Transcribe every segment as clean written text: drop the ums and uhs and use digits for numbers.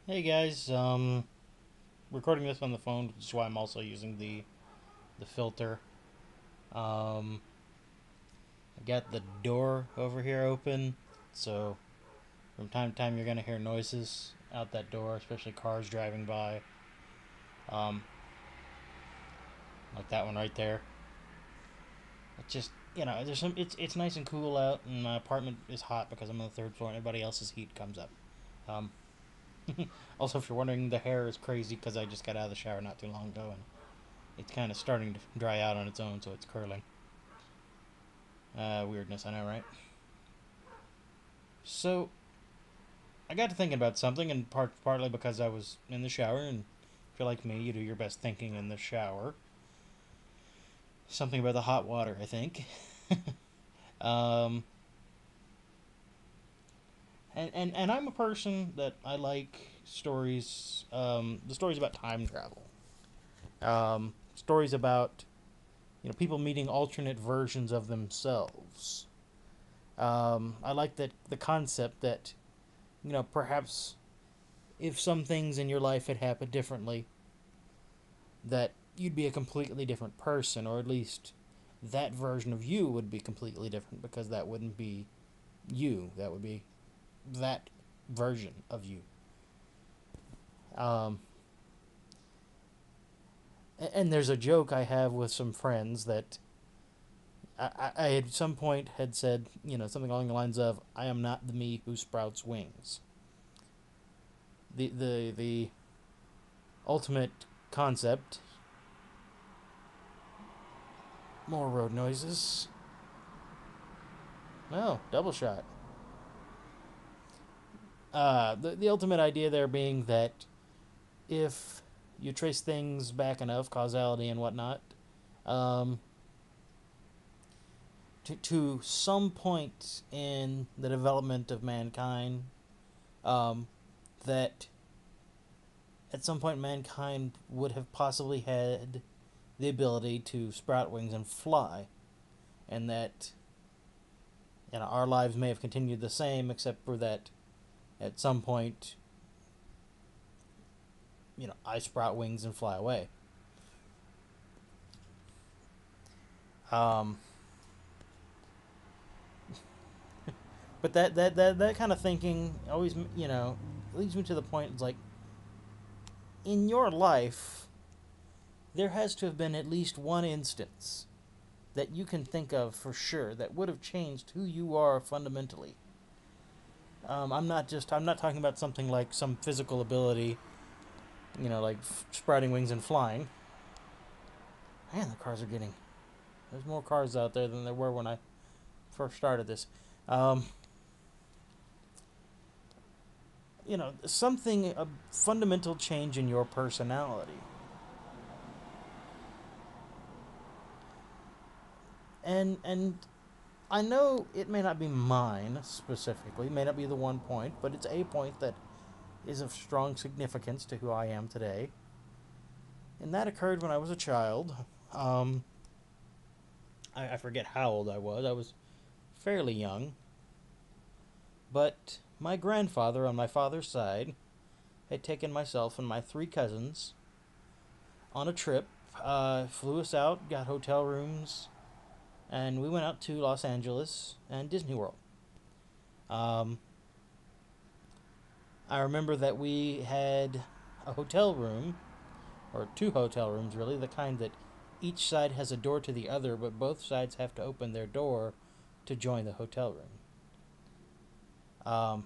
Hey guys, recording this on the phone, which is why I'm also using the filter. Um, I got the door over here open, so from time to time you're gonna hear noises out that door, especially cars driving by. Um, like that one right there. It's just there's some. It's nice and cool out, and my apartment is hot because I'm on the third floor, and everybody else's heat comes up. Um, also, if you're wondering, the hair is crazy because I just got out of the shower not too long ago, and it's kind of starting to dry out on its own, so it's curling. Weirdness, I know, right? So I got to thinking about something, and partly because I was in the shower, and if you're like me, you do your best thinking in the shower. Something about the hot water, I think. um, and I'm a person that I like stories. The stories about time travel. Stories about people meeting alternate versions of themselves. I like that the concept that perhaps if some things in your life had happened differently, that you'd be a completely different person, or at least that version of you would be completely different because that wouldn't be you. That would be that version of you. Um, and there's a joke I have with some friends that I at some point had said, something along the lines of, "I am not the me who sprouts wings." The ultimate concept. More road noises. Oh, double shot. The ultimate idea there being that if you trace things back enough, causality and whatnot, um, to some point in the development of mankind, um, that at some point mankind would have possibly had the ability to sprout wings and fly, and that our lives may have continued the same, except for that at some point, I sprout wings and fly away. Um, but that kind of thinking always leads me to the point. It's like, in your life there has to have been at least one instance that you can think of for sure that would have changed who you are fundamentally. I'm not talking about something like some physical ability, like sprouting wings and flying. Man, the cars are getting. There's more cars out there than there were when I first started this. Um, Something, a fundamental change in your personality. And I know it may not be mine specifically, may not be the one point, but it's a point that is of strong significance to who I am today. And that occurred when I was a child. Um, I forget how old I was. I was fairly young. But my grandfather on my father's side had taken myself and my three cousins on a trip, flew us out, got hotel rooms, and we went out to Los Angeles and Disney World. Um, I remember that we had a hotel room, or two hotel rooms really, the kind that each side has a door to the other, but both sides have to open their door to join the hotel room. Um,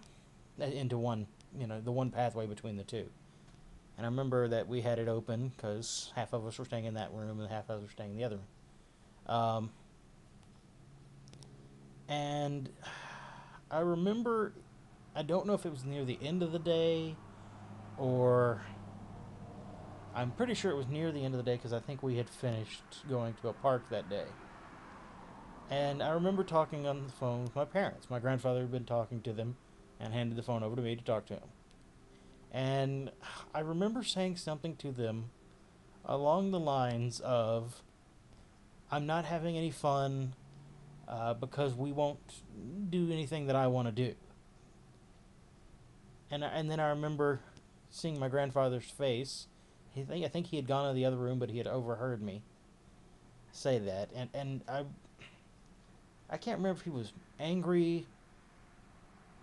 into one, the one pathway between the two. And I remember that we had it open because half of us were staying in that room and half of us were staying in the other room. And I remember, I don't know if it was near the end of the day or I'm pretty sure it was near the end of the day because I think we had finished going to a park that day. And I remember talking on the phone with my parents. My grandfather had been talking to them and handed the phone over to me to talk to him. And I remember saying something to them along the lines of, "I'm not having any fun because we won't do anything that I want to do." And then I remember seeing my grandfather's face. I think he had gone to the other room, but he had overheard me say that, and I can't remember if he was angry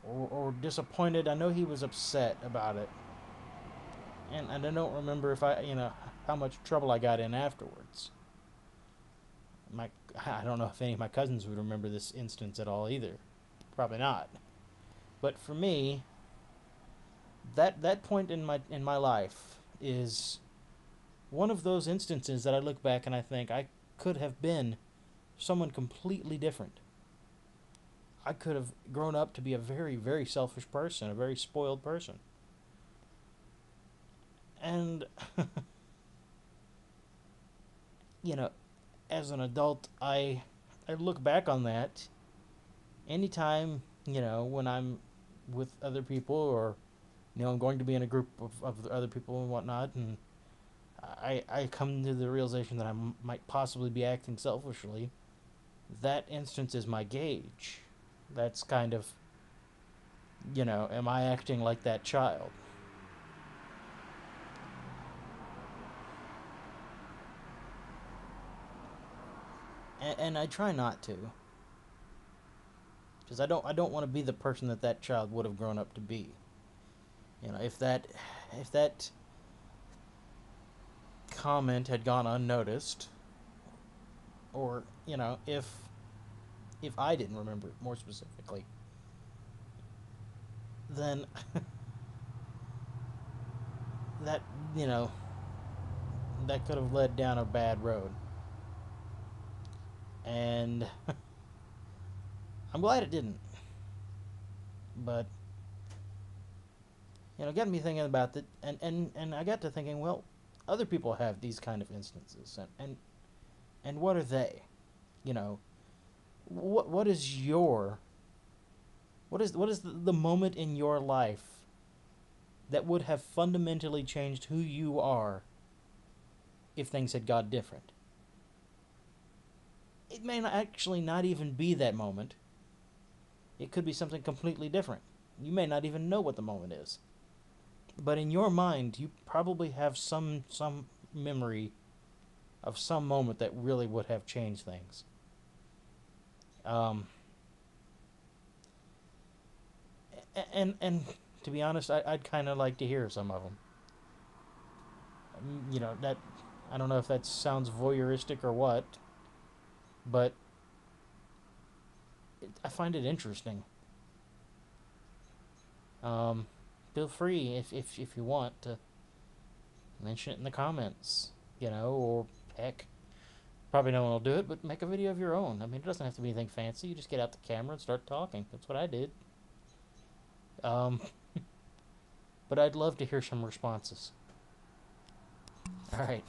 or disappointed. I know he was upset about it, and I don't remember if how much trouble I got in afterwards. I don't know if any of my cousins would remember this instance at all either. Probably not. But for me, that point in my life is one of those instances that I look back and I think I could have been someone completely different. I could have grown up to be a very, very selfish person, a very spoiled person. And, you know, as an adult, I look back on that anytime, when I'm with other people or, I'm going to be in a group of other people and whatnot, and I come to the realization that might possibly be acting selfishly. That instance is my gauge. That's kind of, am I acting like that child? And I try not to, because I don't want to be the person that child would have grown up to be. If that comment had gone unnoticed, or if I didn't remember it more specifically, then that you know that could have led down a bad road. And I'm glad it didn't. But it got me thinking about that, and I got to thinking, well, other people have these kind of instances, and what are they? You know, what is the moment in your life that would have fundamentally changed who you are if things had got different? It may not actually not even be that moment. It could be something completely different. You may not even know what the moment is. But in your mind, you probably have some memory of some moment that really would have changed things. Um, and to be honest, I'd kind of like to hear some of them. That I don't know if that sounds voyeuristic or what, but I find it interesting. Um, Feel free if you want to mention it in the comments, or heck, probably no one will do it, but make a video of your own. I mean, it doesn't have to be anything fancy. You just get out the camera and start talking. That's what I did. Um, but I'd love to hear some responses. All right.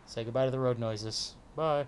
Say goodbye to the road noises. Bye.